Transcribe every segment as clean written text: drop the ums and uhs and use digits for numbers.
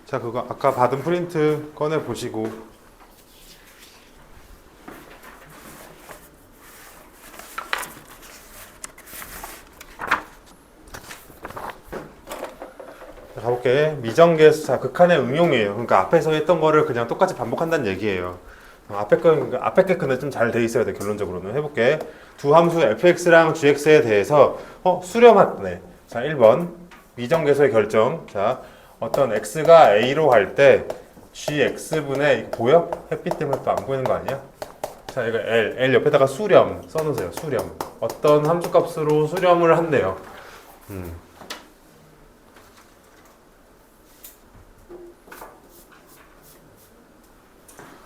자, 그거 아까 받은 프린트 꺼내 보시고. 자, 가볼게. 미정계수, 자, 극한의 응용이에요. 그러니까 앞에서 했던 거를 그냥 똑같이 반복한다는 얘기예요. 앞에 게 근데 좀 잘 돼 있어야 돼. 결론적으로는 해볼게. 두 함수 fx랑 gx에 대해서 수렴하네. 자, 1번 미정계수의 결정. 자, 어떤 x가 a로 갈 때 gx분의, 이거 보여? 햇빛 때문에 또 안 보이는 거 아니야? 자, 이거 L 옆에다가 수렴 써놓으세요. 수렴. 어떤 함수값으로 수렴을 한대요.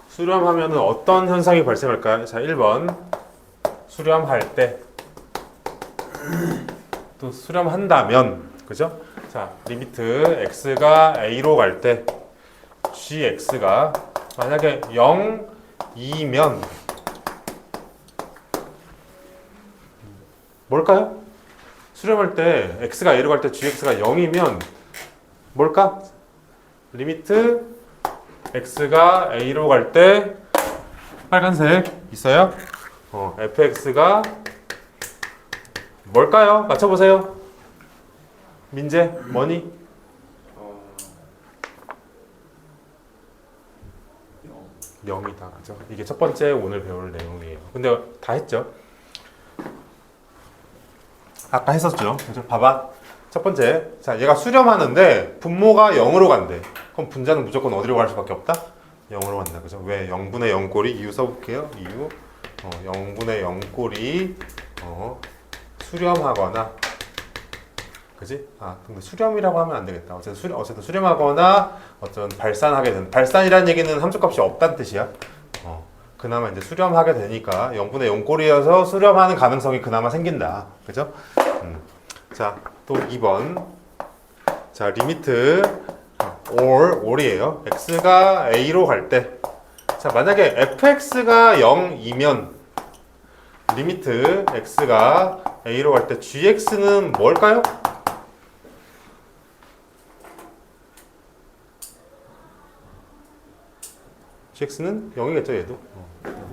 수렴하면 어떤 현상이 발생할까요? 자, 1번 수렴할 때, 또 수렴한다면, 그죠? 자, 리미트 x가 a로 갈 때 gx가 만약에 0이면 뭘까요? 수렴할 때 x가 a로 갈 때 gx가 0이면 뭘까? 리미트 x가 a로 갈 때 빨간색 있어요? fx가 뭘까요? 맞춰보세요. 민재, 뭐니? 0이다. 그죠? 이게 첫 번째 오늘 배울 내용이에요. 근데 다 했죠? 아까 했었죠? 그죠? 봐봐. 첫 번째. 자, 얘가 수렴하는데 분모가 0으로 간대. 그럼 분자는 무조건 어디로 갈 수밖에 없다? 0으로 간다. 그죠? 왜? 0분의 0꼴이 이유 써볼게요. 이유. 0분의 0꼴이 수렴하거나, 그지? 근데 수렴이라고 하면 안 되겠다. 어쨌든 수렴하거나 어떤 발산하게 되는, 발산이라는 얘기는 함수값이 없다는 뜻이야. 그나마 이제 수렴하게 되니까 0분의 0꼴이어서 수렴하는 가능성이 그나마 생긴다. 그죠? 자, 또 2번. 자, 리미트 or이에요. x가 a로 갈 때. 자, 만약에 fx가 0이면 리미트 x가 a로 갈 때 gx는 뭘까요? gx는 0이겠죠, 얘도?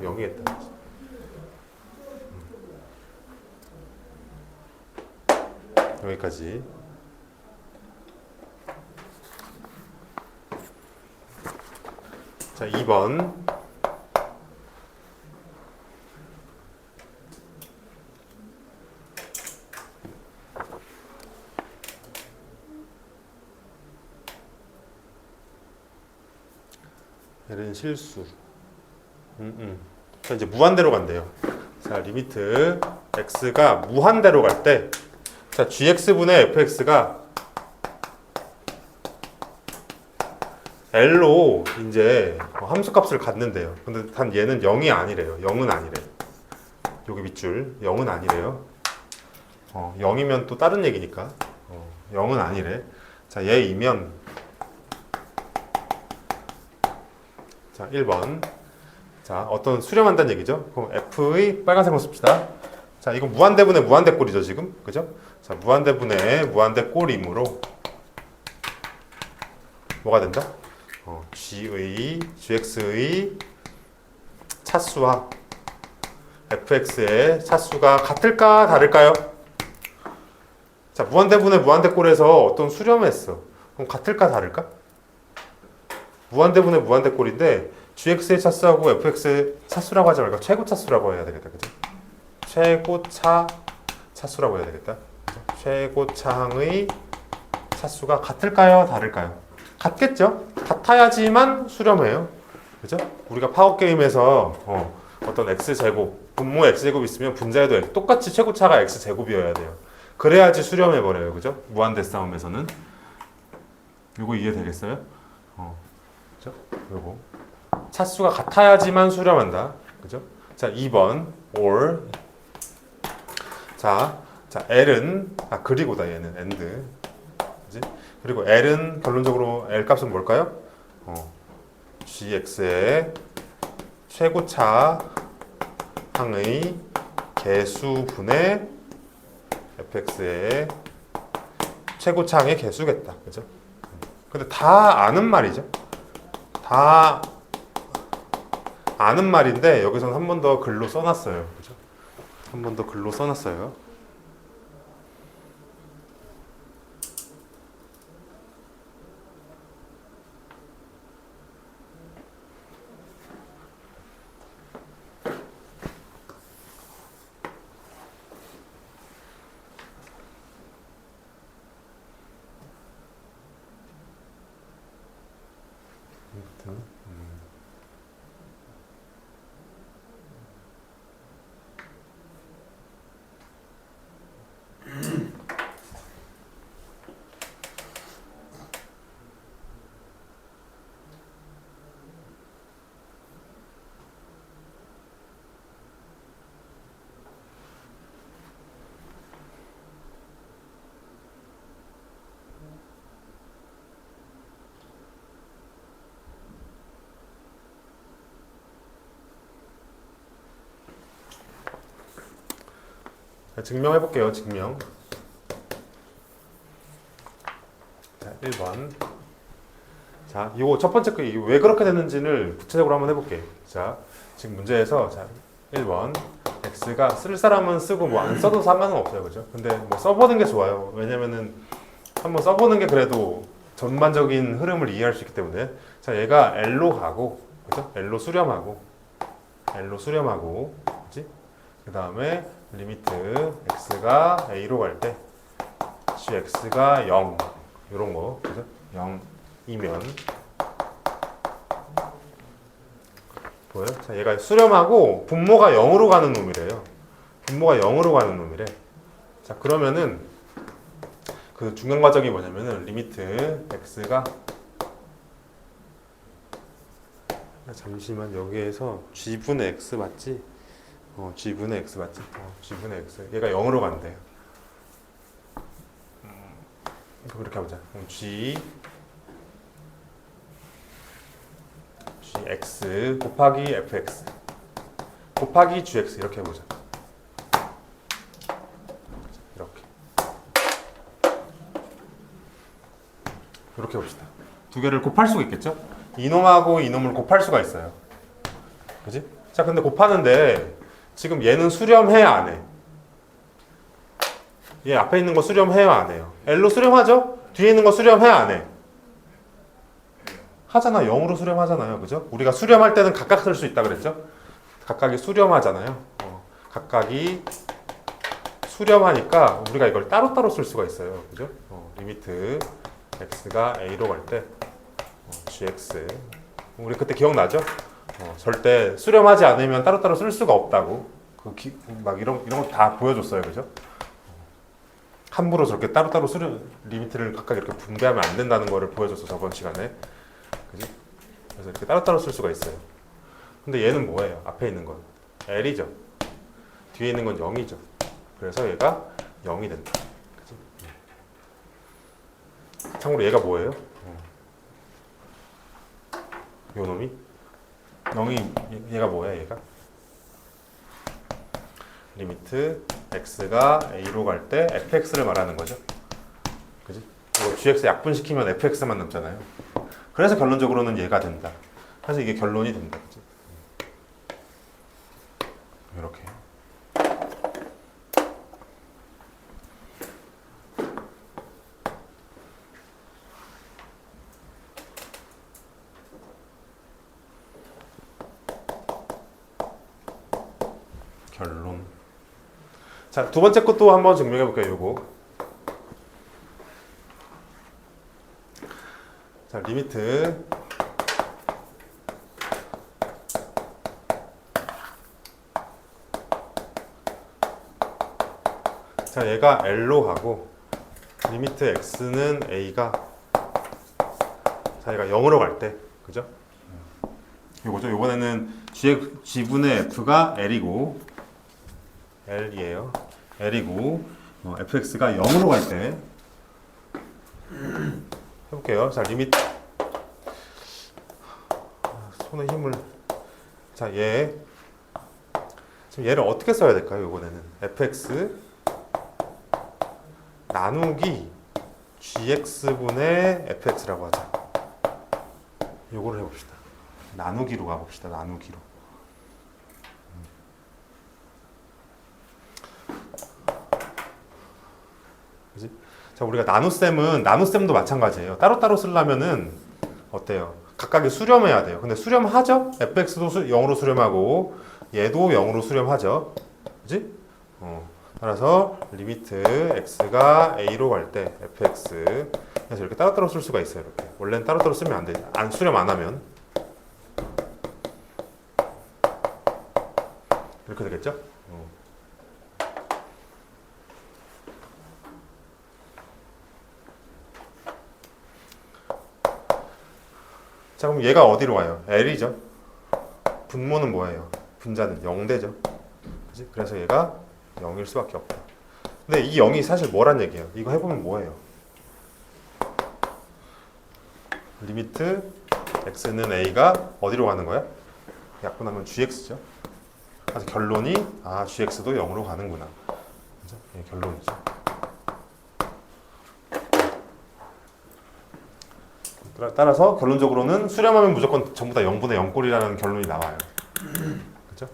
0이겠다. 여기까지. 자, 2번. 얘는 실수. 자, 이제 무한대로 간대요. 자, 리미트 x가 무한대로 갈 때, 자, gx분의 fx가 l로 이제 함수값을 갖는데요. 근데 단 얘는 0이 아니래요. 0은 아니래. 여기 밑줄 0은 아니래요. 0이면 또 다른 얘기니까. 0은 아니래. 자, 얘이면, 자, 1번. 자, 어떤 수렴한다는 얘기죠. 그럼 f의 빨간색으로 씁시다. 자, 이건 무한대분의 무한대꼴이죠, 지금. 그죠? 자, 무한대분의 무한대꼴이므로 뭐가 된다? gx의 차수와 fx의 차수가 같을까 다를까요? 자, 무한대분의 무한대꼴에서 어떤 수렴했어. 그럼 같을까 다를까? 무한대분의 무한대꼴인데 gx의 차수하고 fx의 차수라고 하지 말고 최고 차수라고 해야 되겠다. 그죠? 최고차 차수라고 해야 되겠다. 그죠? 최고차항의 차수가 같을까요? 다를까요? 같겠죠? 같아야지만 수렴해요. 그죠? 우리가 파워게임에서 어떤 x제곱, 분모 x제곱 있으면 분자에도 똑같이 최고차가 x제곱이어야 돼요. 그래야지 수렴해버려요. 그죠? 무한대 싸움에서는. 요거 이해되겠어요? 그죠? 요거. 차수가 같아야지만 수렴한다. 그죠? 자, 2번 or. 자, L은 그리고다. 얘는 and. 그지? 그리고 L은 결론적으로 L 값은 뭘까요? gx의 최고차 항의 개수분의 fx의 최고차항의 개수겠다. 그죠? 근데 다 아는 말이죠. 다 아는 말인데 여기서는 한 번 더 글로 써놨어요. 그죠? 한 번 더 글로 써놨어요. 자, 증명해 볼게요. 증명. 자, 1번. 자, 이거 첫 번째 거 왜 그렇게 됐는지를 구체적으로 한번 해볼게. 자, 지금 문제에서 자, 1번. x가 쓸 사람은 쓰고 뭐 안 써도 상관은 없어요. 그죠? 근데 뭐 써보는 게 좋아요. 왜냐면은 한번 써보는 게 그래도 전반적인 흐름을 이해할 수 있기 때문에. 자, 얘가 L로 가고, 그죠? L로 수렴하고, 그지? 그 다음에 리미트 x가 a로 갈 때 gx가 0 이런 거, 그죠? 0이면 보여요? 자, 얘가 수렴하고 분모가 0으로 가는 놈이래요. 분모가 0으로 가는 놈이래. 자, 그러면은 그 중간 과정이 뭐냐면은 리미트 x가 잠시만 여기에서 g분의 x 맞지? g분의 x 맞지? g분의 x 얘가 0으로 간대요. 이렇게 해보자. 그럼 gx 곱하기 fx 곱하기 gx 이렇게 해보자. 이렇게 봅시다. 두 개를 곱할 수가 있겠죠? 이놈하고 이놈을 곱할 수가 있어요. 그지? 자, 근데 곱하는데 지금 얘는 수렴해야 안 해? 얘 앞에 있는 거 수렴해야 안 해요? L로 수렴하죠? 뒤에 있는 거 수렴해야 안 해? 하잖아. 0으로 수렴하잖아요. 그죠? 우리가 수렴할 때는 각각 쓸 수 있다 그랬죠? 각각이 수렴하잖아요. 각각이 수렴하니까 우리가 이걸 따로따로 쓸 수가 있어요. 그죠? 리미트 x가 a로 갈 때 gx 우리 그때 기억나죠? 절대 수렴하지 않으면 따로따로 쓸 수가 없다고 막 이런 거 다 보여줬어요. 그죠? 함부로 저렇게 따로따로 수렴 리미트를 각각 이렇게 분배하면 안 된다는 거를 보여줬어 저번 시간에. 그지? 그래서 이렇게 따로따로 쓸 수가 있어요. 근데 얘는 뭐예요? 앞에 있는 건 L이죠. 뒤에 있는 건 0이죠. 그래서 얘가 0이 된다. 그치? 참고로 얘가 뭐예요? 요 놈이? 0이 얘가 뭐야 얘가? 리미트 x가 a로 갈 때 fx를 말하는 거죠. 그지? 이거 gx 약분시키면 fx만 남잖아요. 그래서 결론적으로는 얘가 된다. 그래서 이게 결론이 된다. 그치? 이렇게. 결론. 자, 두 번째 것도 한번 증명해 볼게요. 요거. 자, 리미트 자, 얘가 L로 가고 리미트 X는 A가 자, 얘가 0으로 갈 때 그죠? 요거죠. 요번에는 G분의 F가 L이고 L이에요. L이고 fx가 0으로 갈 때 해볼게요. 자, 리미트 손에 힘을 자, 지금 얘를 어떻게 써야 될까요? 이번에는 fx 나누기 gx분의 fx라고 하자. 요거를 해봅시다. 나누기로 가봅시다. 나누기로. 그지? 자, 우리가 나눗셈도 마찬가지예요. 따로따로 쓰려면은 어때요? 각각이 수렴해야 돼요. 근데 수렴하죠? fx도 0으로 수렴하고 얘도 0으로 수렴하죠. 그지? 따라서 리미트 x가 a로 갈 때 fx 그래서 이렇게 따로따로 쓸 수가 있어요. 이렇게 원래는 따로따로 쓰면 안 돼. 수렴 안 하면 이렇게 되겠죠? 자, 그럼 얘가 어디로 가요? L이죠. 분모는 뭐예요? 분자는 0대죠. 그치? 그래서 얘가 0일 수밖에 없다. 근데 이 0이 사실 뭐란 얘기예요? 이거 해보면 뭐예요? 리미트 x는 a가 어디로 가는 거야? 약분하면 gx죠. 그래서 결론이 gx도 0으로 가는구나. 그죠? 이게 결론이죠. 따라서 결론적으로는 수렴하면 무조건 전부 다 0분의 0꼴이라는 결론이 나와요. 그죠?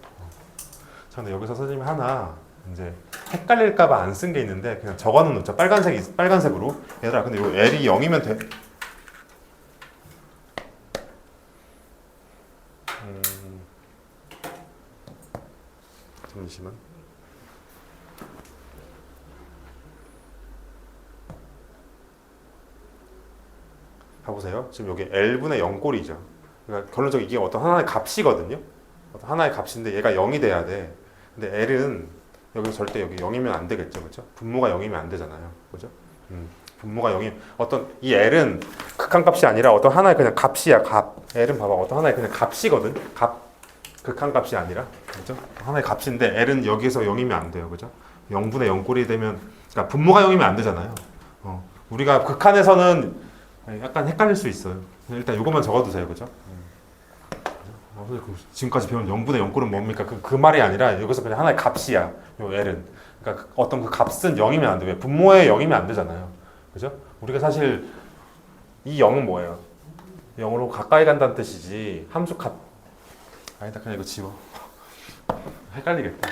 자, 근데 여기서 선생님이 하나 이제 헷갈릴까봐 안 쓴 게 있는데 그냥 적어는 놓자. 빨간색으로. 얘들아, 근데 요 L이 0이면 돼. 잠시만. 봐보세요. 지금 여기 L분의 0꼴이죠. 그러니까 결론적으로 이게 어떤 하나의 값이거든요. 어떤 하나의 값인데 얘가 0이 돼야 돼. 근데 L은 여기서 절대 여기 0이면 안 되겠죠. 그렇죠? 분모가 0이면 안 되잖아요. 그죠? 분모가 0이 어떤 이 L은 극한값이 아니라 어떤 하나의 그냥 값이야. 값. L은 봐봐. 어떤 하나의 그냥 값이거든. 극한값이 아니라. 그죠? 하나의 값인데 L은 여기에서 0이면 안 돼요. 그죠? 0분의 0꼴이 되면 그러니까 분모가 0이면 안 되잖아요. 우리가 극한에서는 약간 헷갈릴 수 있어요. 일단 이것만 적어두세요. 그죠? 지금까지 배운 0분의 0꼴은 뭡니까? 그 말이 아니라 여기서 그냥 하나의 값이야. 요 L은. 그러니까 어떤 그 값은 0이면 안 돼. 왜? 분모에 0이면 안 되잖아요. 그죠? 우리가 사실 이 0은 뭐예요? 0으로 가까이 간다는 뜻이지. 함수 값. 아니다. 그냥 이거 지워. 헷갈리겠다.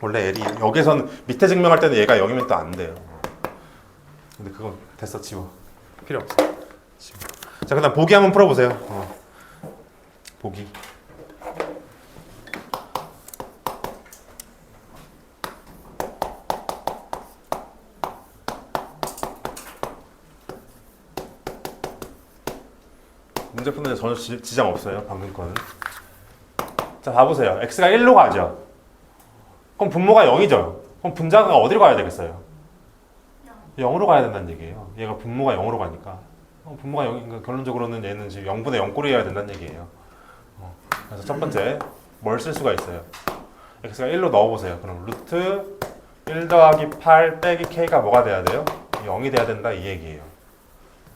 원래 L이 여기서는 밑에 증명할 때는 얘가 0이면 또 안 돼요. 근데 그건 됐어. 지워. 필요 없어. 지워. 자, 그다음 보기 한번 풀어보세요. 보기. 문제 푸는데 전혀 지장 없어요. 방금 거는. 자, 봐보세요. x가 1로 가죠. 그럼 분모가 0이죠. 그럼 분자가 어디로 가야 되겠어요? 0으로 가야 된다는 얘기예요. 얘가 분모가 0으로 가니까. 분모가 0이니까 결론적으로는 얘는 지금 0분의 0꼴이어야 된다는 얘기예요. 그래서 첫 번째 뭘 쓸 수가 있어요? x가 1로 넣어보세요. 그럼 루트 1 더하기 8 빼기 k가 뭐가 돼야 돼요? 0이 돼야 된다 이 얘기예요.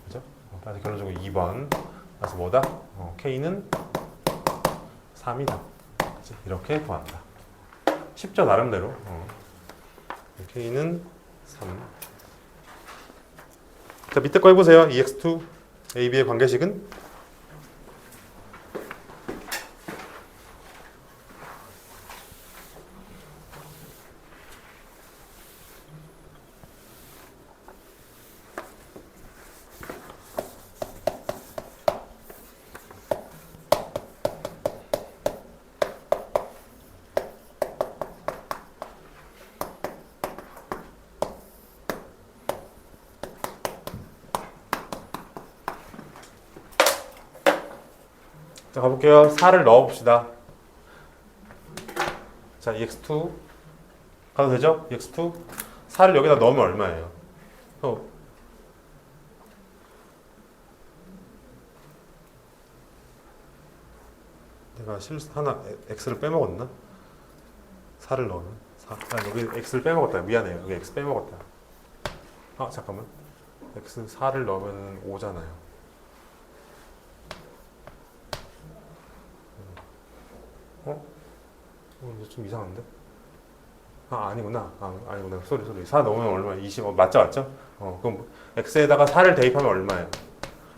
그죠? 그래서 결론적으로 2번. 그래서 뭐다? k는 3이다. 그치? 이렇게 구한다. 쉽죠 나름대로. k는 3. 자, 밑에 거 해보세요. EX2 AB의 관계식은 자, 가볼게요. 4를 넣어봅시다. 자, EX2 가도 되죠? EX2 4를 여기다 넣으면 얼마예요? 내가 하나 X를 빼먹었나? 4를 넣으면 4. 여기 X를 빼먹었다. 미안해요. 여기 X 빼먹었다. 잠깐만. X 4를 넣으면 5잖아요. 이거 좀 이상한데? 아니구나. 아니구나. 소리. 4 넣으면 얼마야? 20. 맞죠? 그럼 x에다가 4를 대입하면 얼마예요?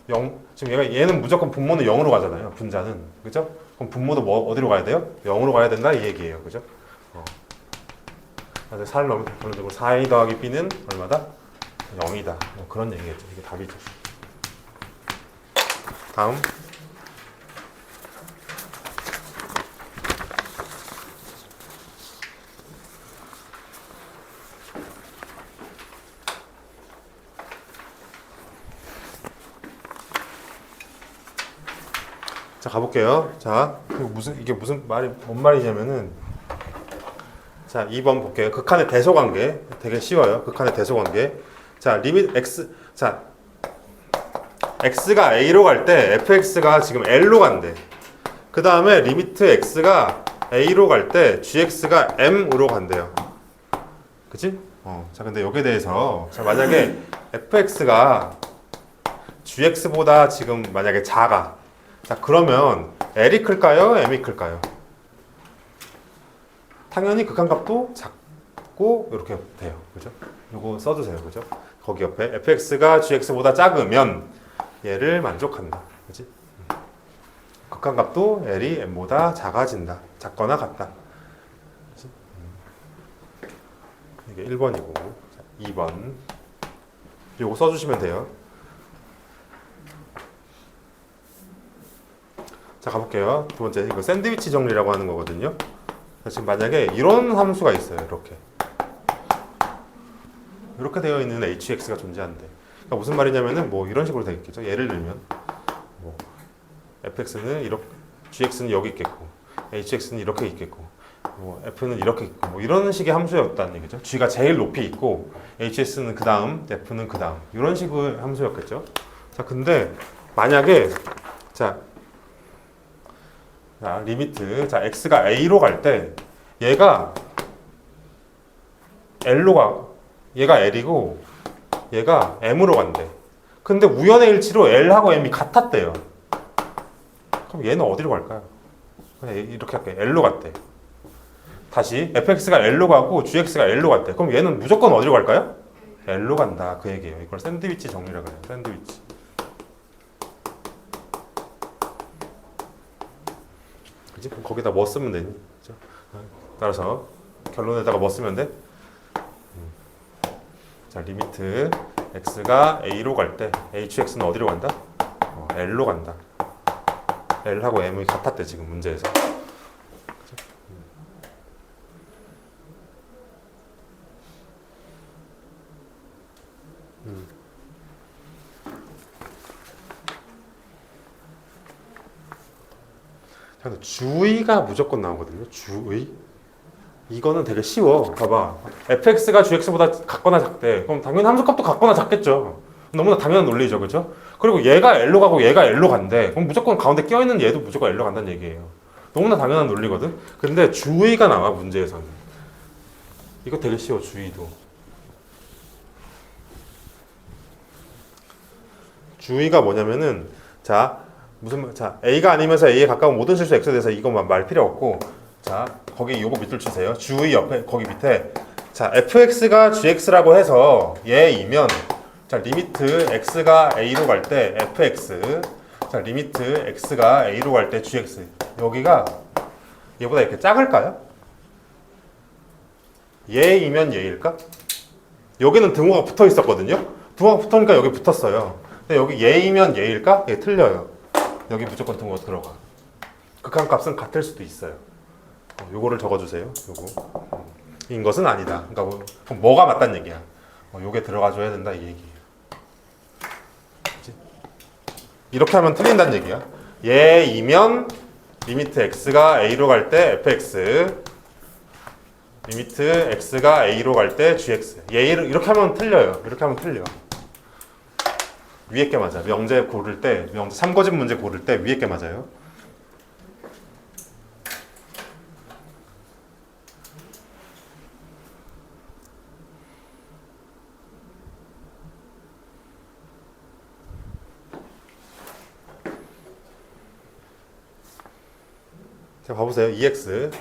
0. 지금 얘는 무조건 분모는 0으로 가잖아요. 분자는. 그죠? 그럼 분모도 어디로 가야 돼요? 0으로 가야 된다 이 얘기예요. 그죠? 그래서 4를 넣으면 되고 4a 더하기 b는 얼마다? 0이다. 그런 얘기겠죠. 이게 답이죠. 다음. 자, 가볼게요. 자, 이게 무슨 뭔 말이냐면은, 자, 2번 볼게요. 극한의 대소관계. 되게 쉬워요. 극한의 대소관계. 자, 리밋 x, 자, x가 a로 갈 때 fx가 지금 l로 간대. 그 다음에 리미트 x가 a로 갈 때 gx가 m으로 간대요. 그치? 자, 근데 여기에 대해서, 자, 만약에 fx가 gx보다 지금 만약에 작아. 자, 그러면 L이 클까요? M이 클까요? 당연히 극한값도 작고 이렇게 돼요. 그죠? 요거 써주세요. 그죠? 거기 옆에 fx가 gx보다 작으면 얘를 만족한다. 그지? 극한값도 L이 M보다 작아진다. 작거나 같다. 그치? 이게 1번이고 2번 요거 써주시면 돼요. 자, 가볼게요. 두 번째, 이거 샌드위치 정리라고 하는 거거든요. 지금 만약에 이런 함수가 있어요. 이렇게 되어 있는 hx가 존재한대. 그러니까 무슨 말이냐면은 뭐 이런 식으로 되겠죠. 예를 들면 뭐 fx는 이렇게, gx는 여기 있겠고, hx는 이렇게 있겠고, 뭐 f는 이렇게 있고, 뭐 이런 식의 함수였다는 얘기죠. g가 제일 높이 있고, hs는 그 다음, f는 그 다음, 이런 식의 함수였겠죠. 자, 근데 만약에 자, 리미트. 자, x가 a로 갈 때 얘가 얘가 l이고 얘가 m으로 간대. 근데 우연의 일치로 l하고 m이 같았대요. 그럼 얘는 어디로 갈까요? 그냥 이렇게 할게. l로 갔대. 다시 fx가 l로 가고 gx가 l로 갔대. 그럼 얘는 무조건 어디로 갈까요? l로 간다. 그 얘기예요. 이걸 샌드위치 정리라고 해요. 샌드위치. 그럼 거기다 뭐 쓰면 되니? 그렇죠? 따라서 결론에다가 뭐 쓰면 돼? 자, 리미트 x가 a로 갈 때 hx는 어디로 간다? l로 간다. l하고 m이 같았대 지금 문제에서. 그렇죠? 자, 근데 주의가 무조건 나오거든요. 주의. 이거는 되게 쉬워. 봐봐. fx가 gx보다 같거나 작대. 그럼 당연히 함수값도 같거나 작겠죠. 너무나 당연한 논리죠. 그죠? 그리고 얘가 L로 가고 얘가 L로 간대. 그럼 무조건 가운데 껴있는 얘도 무조건 L로 간다는 얘기예요. 너무나 당연한 논리거든. 근데 주의가 나와, 문제에서는. 이거 되게 쉬워, 주의도. 주의가 뭐냐면은, 자, A가 아니면서 A에 가까운 모든 실수 X에 대해서 이것만 말 필요 없고, 자, 거기 요거 밑줄 치세요. 주의 옆에, 거기 밑에. 자, fx가 gx라고 해서 얘이면, 자, 리미트 x가 a로 갈 때 fx, 자, 리미트 x가 a로 갈 때 gx. 여기가 얘보다 이렇게 작을까요? 얘이면 얘일까? 여기는 등호가 붙어 있었거든요. 등호가 붙으니까 여기 붙었어요. 근데 여기 얘이면 얘일까? 얘 틀려요. 여기 무조건 등호가 들어가. 극한값은 같을 수도 있어요. 요거를 적어주세요. 요거. 인 것은 아니다. 그러니까 뭐가 맞다는 얘기야. 요게 들어가줘야 된다 이 얘기예요. 그치? 이렇게 하면 틀린다는 얘기야. 얘이면 리미트 x가 a로 갈 때 fx, 리미트 x가 a로 갈 때 gx. 얘를 이렇게 하면 틀려요. 이렇게 하면 틀려. 위에 게 맞아. 명제 고를 때, 참고집 문제 고를 때 위에 게 맞아요. 자, 봐보세요. 2x.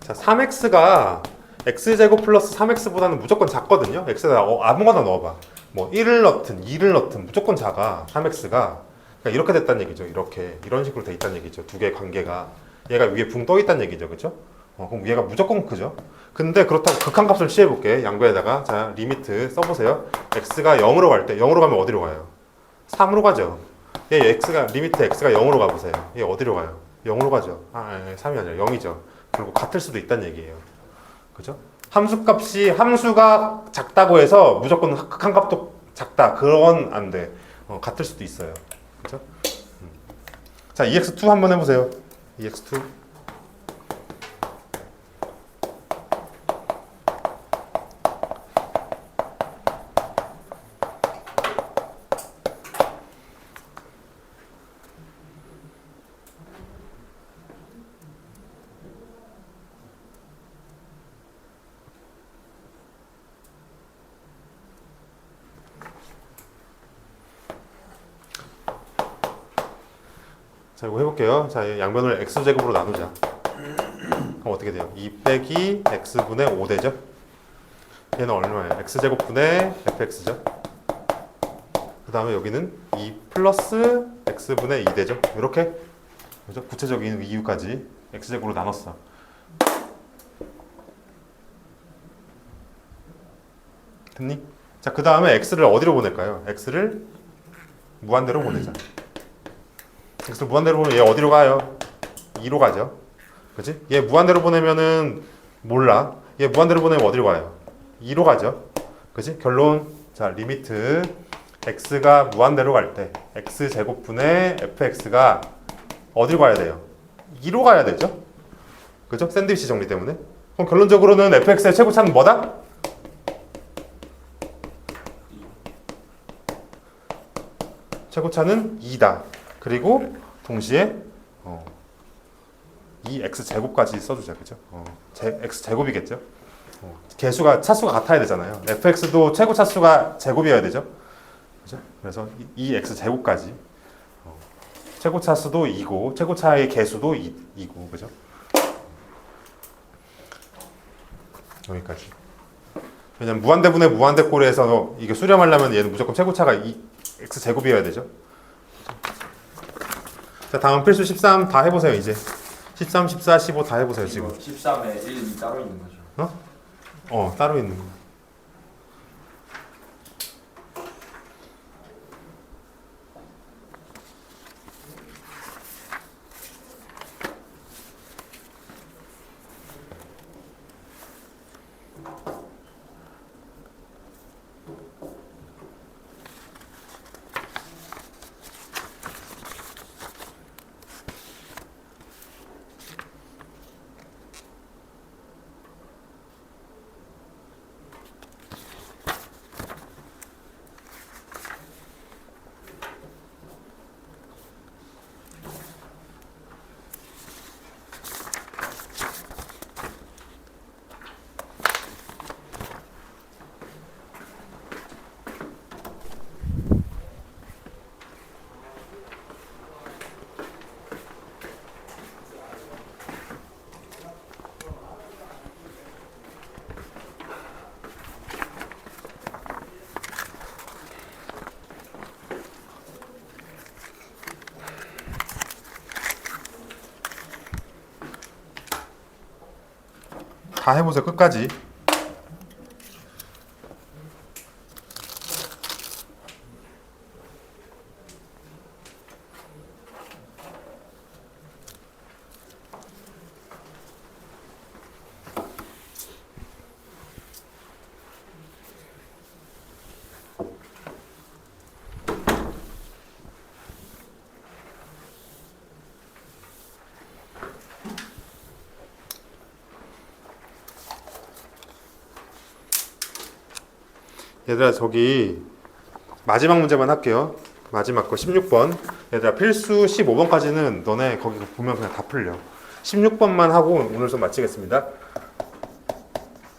자, 3x가 x제곱 플러스 3x보다는 무조건 작거든요. x에다 아무거나 넣어봐. 뭐 1을 넣든 2를 넣든 무조건 작아 3x가. 그러니까 이렇게 됐다는 얘기죠. 이렇게 이런 식으로 돼 있다는 얘기죠. 두 개의 관계가 얘가 위에 붕 떠 있다는 얘기죠. 그렇죠? 그럼 얘가 무조건 크죠. 근데 그렇다고 극한값을 취해볼게. 양변에다가 자 리미트 써보세요. x가 0으로 갈 때 0으로 가면 어디로 가요? 3으로 가죠. 얘 x가 리미트 x가 0으로 가보세요. 얘 어디로 가요? 0으로 가죠. 3이 아니라 0이죠. 그리고 같을 수도 있다는 얘기예요. 그죠? 함수가 작다고 해서 무조건 극한값도 작다. 그건 안 돼. 같을 수도 있어요. 그죠? 자, EX2 한번 해보세요. EX2. 자, 이거 해볼게요. 자, 양변을 x제곱으로 나누자. 그럼 어떻게 돼요? 2 빼기 x분의 5 되죠? 얘는 얼마예요? x제곱분의 fx죠? 그 다음에 여기는 2 플러스 x분의 2 되죠? 이렇게 그죠? 구체적인 이유까지 x제곱으로 나눴어. 됐니? 자, 그 다음에 x를 어디로 보낼까요? x를 무한대로 보내자. x를 무한대로 보면 얘 어디로 가요? 2로 가죠. 그치? 얘 무한대로 보내면은 몰라. 얘 무한대로 보내면 어디로 가요? 2로 가죠. 그치? 결론. 자, 리미트 x가 무한대로 갈 때 x제곱분의 fx가 어디로 가야 돼요? 2로 가야 되죠. 그죠? 샌드위치 정리 때문에. 그럼 결론적으로는 fx의 최고차는 뭐다? 최고차는 2다. 그리고 동시에 이 x제곱까지 써주자. 그죠? x제곱이겠죠? 개수가 차수가 같아야 되잖아요. fx도 최고 차수가 제곱이어야 되죠. 그죠? 그래서 이 x제곱까지 최고 차수도 2고 최고 차의 개수도 2고 그죠? 여기까지. 왜냐면 무한대분의 무한대꼴에서 이게 수렴하려면 얘는 무조건 최고차가 x제곱이어야 되죠. 자, 다음 필수 13 다 해보세요. 이제 13, 14, 15 다 해보세요. 지금 13에 1, 2 따로 있는 거죠. 따로 있는 거. 다 해보세요. 끝까지. 얘들아, 저기 마지막 문제만 할게요. 마지막 거 16번. 얘들아, 필수 15번까지는 너네 거기 보면 그냥 다 풀려. 16번만 하고 오늘 수업 마치겠습니다.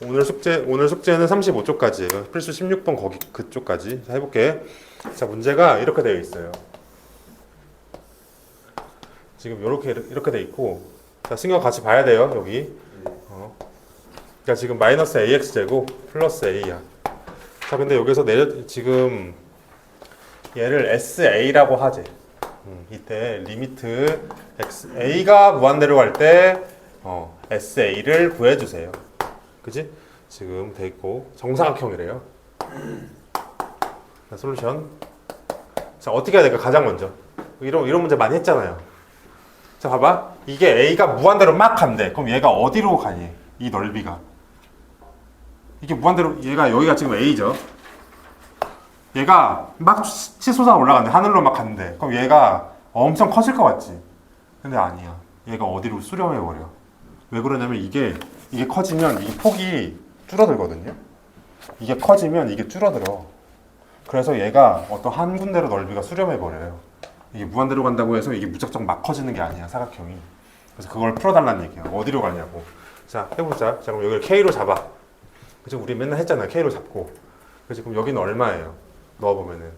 오늘 숙제는 35쪽까지예요. 필수 16번 거기 그쪽까지. 자, 해볼게. 자, 문제가 이렇게 되어 있어요. 지금 이렇게 돼 있고, 자, 승혁 같이 봐야 돼요. 여기. 그러니까 지금 마이너스 ax 제곱 플러스 a야. 자, 근데 여기서 지금 얘를 SA라고 하지. 이때 리미트 a가 무한대로 갈 때 SA를 구해주세요. 그지? 지금 돼 있고 정사각형이래요. 자, 솔루션. 자, 어떻게 해야 될까? 가장 먼저 이런 문제 많이 했잖아요. 자, 봐봐. 이게 a가 무한대로 막 간대. 그럼 얘가 어디로 가니? 이 넓이가. 이게 무한대로 얘가 여기가 지금 a죠. 얘가 막 치솟아 올라간대. 하늘로 막 간대. 그럼 얘가 엄청 커질 것 같지? 근데 아니야. 얘가 어디로 수렴해 버려. 왜 그러냐면 이게 커지면 이 폭이 줄어들거든요. 이게 커지면 이게 줄어들어. 그래서 얘가 어떤 한 군데로 넓이가 수렴해 버려요. 이게 무한대로 간다고 해서 이게 무작정 막 커지는 게 아니야, 사각형이. 그래서 그걸 풀어달라는 얘기야. 어디로 가냐고. 자, 해보자. 자, 그럼 여기를 K로 잡아. 그죠? 우리 맨날 했잖아. K로 잡고. 그래서 그럼 여기는 얼마예요? 넣어보면은.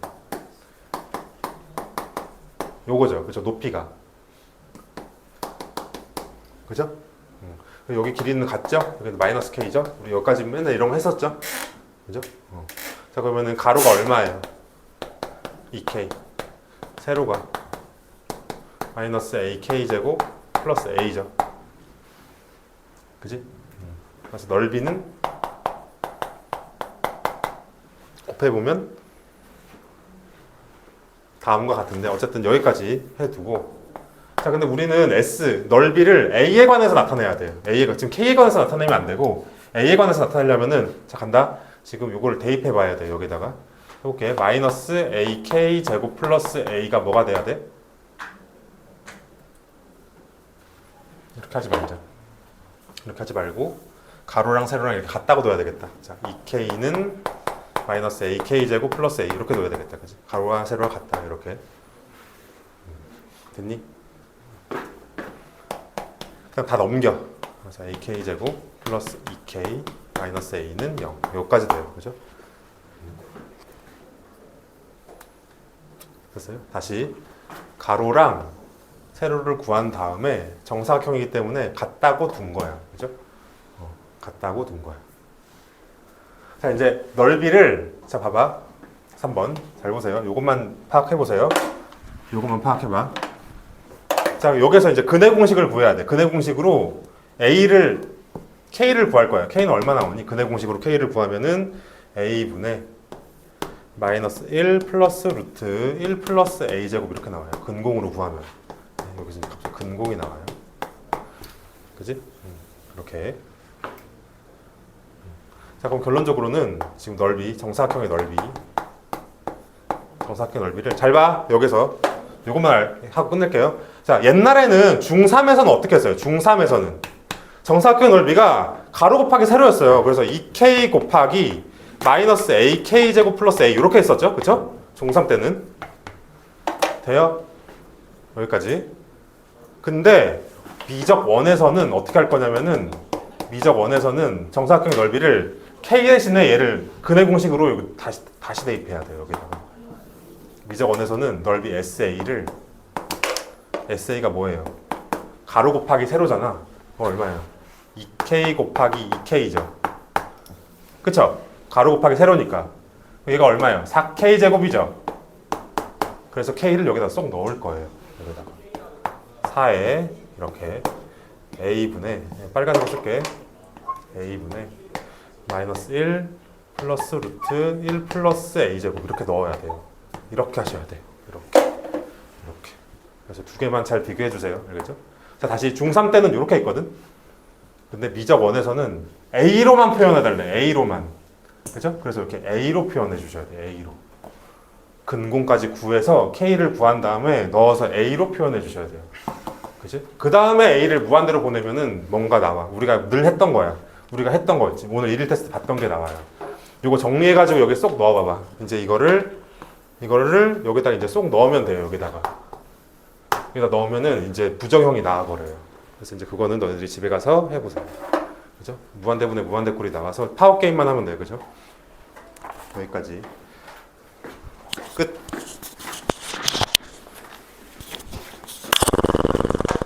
요거죠. 그죠? 높이가. 그죠? 여기 길이는 같죠? 여기 마이너스 K죠? 우리 여기까지 맨날 이런 거 했었죠? 그죠? 자, 그러면은 가로가 얼마예요? 2K. 세로가 마이너스 AK 제곱 플러스 A죠. 그지? 그래서 넓이는 곱해보면 다음과 같은데 어쨌든 여기까지 해두고, 자, 근데 우리는 S 넓이를 A에 관해서 나타내야 돼요. 지금 K에 관해서 나타내면 안 되고 A에 관해서 나타내려면은, 자, 간다. 지금 요거를 대입해 봐야 돼요. 여기다가 해볼게. 마이너스 AK 제곱 플러스 A가 뭐가 돼야 돼? 이렇게 하지 말자. 이렇게 하지 말고 가로랑 세로랑 이렇게 같다고 둬야 되겠다. 자, 2K는 마이너스 AK 제곱 플러스 A 이렇게 둬야 되겠다. 그치? 가로와 세로와 같다. 이렇게. 됐니? 그냥 다 넘겨. 그래서 AK 제곱 플러스 2K 마이너스 A는 0. 여기까지 돼요. 그죠? 됐어요? 다시 가로랑 세로를 구한 다음에 정사각형이기 때문에 같다고 둔 거야. 그죠? 같다고 둔 거야. 자, 이제 넓이를, 자, 봐봐. 3번. 잘 보세요. 요것만 파악해 보세요. 요것만 파악해 봐. 자, 여기서 이제 근해 공식을 구해야 돼. 근해 공식으로 K를 구할 거야. K는 얼마 나오니? 근해 공식으로 K를 구하면은 A분의 마이너스 1 플러스 루트 1 플러스 A 제곱 이렇게 나와요. 근공으로 구하면. 여기서 이제 갑자기 근공이 나와요. 그지? 이렇게. 자, 그럼 결론적으로는 지금 넓이, 정사각형의 넓이를 잘 봐. 여기서 요것만 하고 끝낼게요. 자, 옛날에는 중3에서는 어떻게 했어요? 중3에서는 정사각형의 넓이가 가로 곱하기 세로였어요. 그래서 2K 곱하기 마이너스 AK 제곱 플러스 A 이렇게 했었죠. 그쵸? 중3 때는. 돼요? 여기까지. 근데 미적 1에서는 어떻게 할 거냐면은, 미적 1에서는 정사각형의 넓이를 K 대신에 얘를 근해 공식으로 다시 대입해야 돼요. 여기다가. 미적 1에서는 넓이 SA가 뭐예요? 가로 곱하기 세로잖아. 얼마야? 2K 곱하기 2K죠. 그쵸? 가로 곱하기 세로니까. 얘가 얼마예요? 4K 제곱이죠. 그래서 K를 여기다 쏙 넣을 거예요. 여기다가 4에 이렇게 A분의, 빨간색으로 쓸게. A분의 마이너스 1 플러스 루트 1 플러스 A 제곱 이렇게 넣어야 돼요. 이렇게 하셔야 돼요. 이렇게. 그래서 두 개만 잘 비교해 주세요. 알겠죠? 자, 다시 중3 때는 이렇게 했거든. 근데 미적 1에서는 A로만 표현해 달래. A로만. 그죠? 그래서 이렇게 A로 표현해 주셔야 돼요. A로. 근공까지 구해서 K를 구한 다음에 넣어서 A로 표현해 주셔야 돼요. 그치? 그 다음에 A를 무한대로 보내면은 뭔가 나와. 우리가 늘 했던 거야. 우리가 했던 거였지. 오늘 1일 테스트 봤던 게 나와요. 이거 정리해가지고 여기 쏙 넣어봐봐. 이제 이거를 여기다 이제 쏙 넣으면 돼요. 여기다 넣으면은 이제 부정형이 나와버려요. 그래서 이제 그거는 너희들이 집에 가서 해보세요. 그죠? 무한대분의 무한대꼴이 나와서 파워게임만 하면 돼요. 그죠? 여기까지.